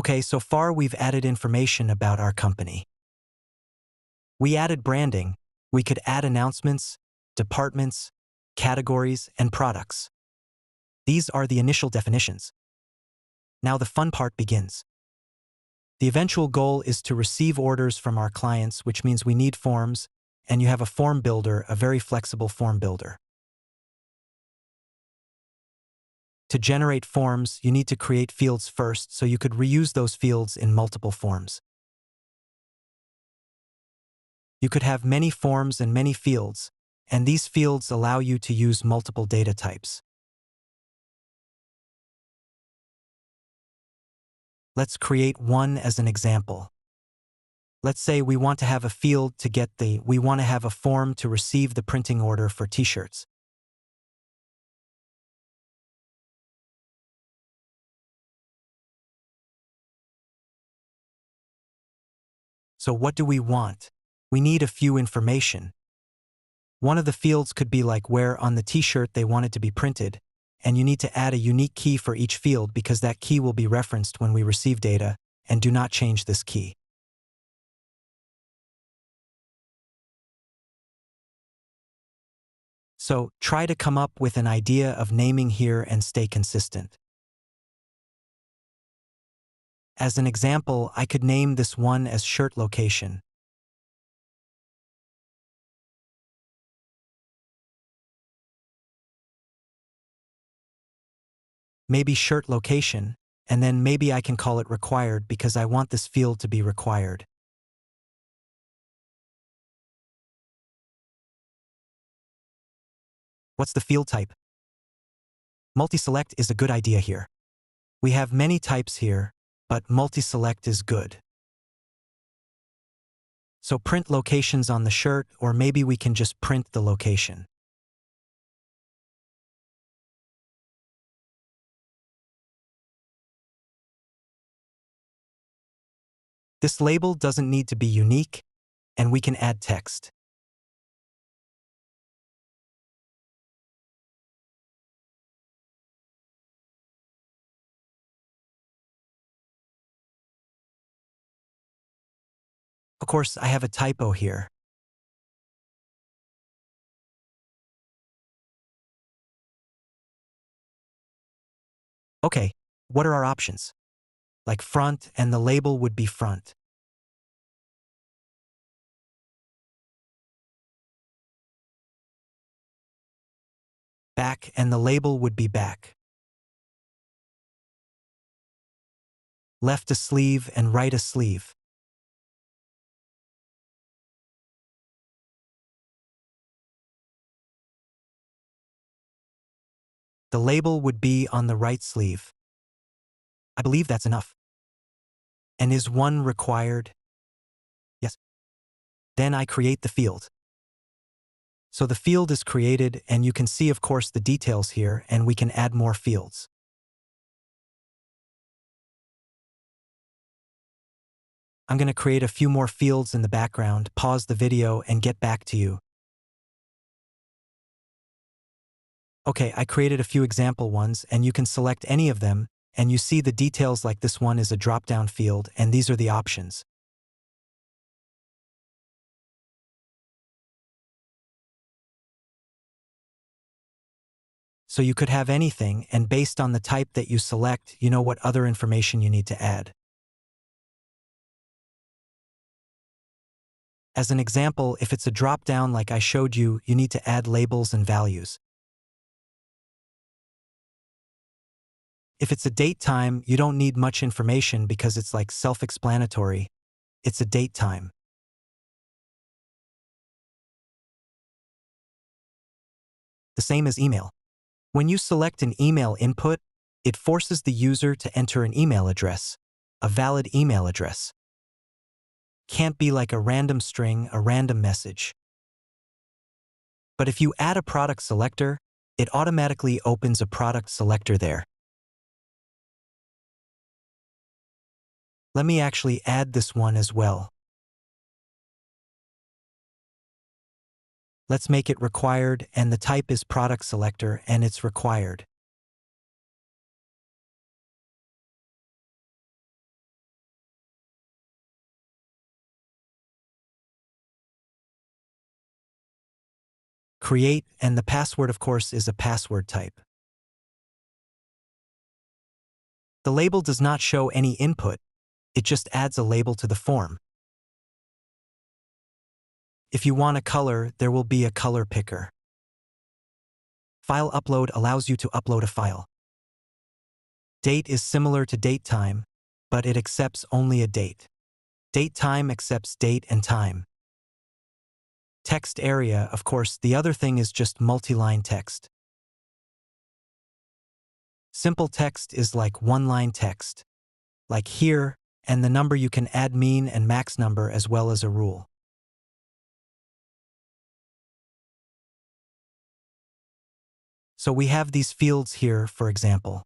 Okay, so far we've added information about our company. We added branding. We could add announcements, departments, categories, and products. These are the initial definitions. Now the fun part begins. The eventual goal is to receive orders from our clients, which means we need forms, and you have a form builder, a very flexible form builder. To generate forms, you need to create fields first, so you could reuse those fields in multiple forms. You could have many forms and many fields, and these fields allow you to use multiple data types. Let's create one as an example. Let's say we want to have a field to get we want to have a form to receive the printing order for t-shirts. So what do we want? We need a few information. One of the fields could be like where on the t-shirt they want it to be printed, and you need to add a unique key for each field because that key will be referenced when we receive data, and do not change this key. So try to come up with an idea of naming here and stay consistent. As an example, I could name this one as shirt location. Maybe shirt location, and then maybe I can call it required because I want this field to be required. What's the field type? Multi-select is a good idea here. We have many types here, but multi-select is good. So print locations on the shirt, or maybe we can just print the location. This label doesn't need to be unique, and we can add text. Of course, I have a typo here. Okay, what are our options? Like front, and the label would be front. Back, and the label would be back. Left a sleeve and right a sleeve. The label would be on the right sleeve. I believe that's enough. And is one required? Yes. Then I create the field. So the field is created, and you can see, of course, the details here, and we can add more fields. I'm going to create a few more fields in the background, pause the video, and get back to you. Okay, I created a few example ones, and you can select any of them, and you see the details like this one is a drop-down field, and these are the options. So you could have anything, and based on the type that you select, you know what other information you need to add. As an example, if it's a drop-down like I showed you, you need to add labels and values. If it's a date time, you don't need much information because it's like self-explanatory. It's a date time. The same as email. When you select an email input, it forces the user to enter an email address, a valid email address. Can't be like a random string, a random message. But if you add a product selector, it automatically opens a product selector there. Let me actually add this one as well. Let's make it required, and the type is product selector, and it's required. create, and the password, of course, is a password type. The label does not show any input, it just adds a label to the form. If you want a color, there will be a color picker. File upload allows you to upload a file. Date is similar to date time, but it accepts only a date. Date time accepts date and time. Text area, of course, the other thing is just multi-line text. Simple text is like one-line text, like here, and the number you can add mean and max number as well as a rule. So we have these fields here, for example.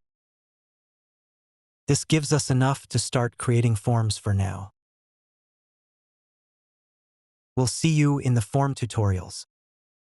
This gives us enough to start creating forms for now. We'll see you in the form tutorials.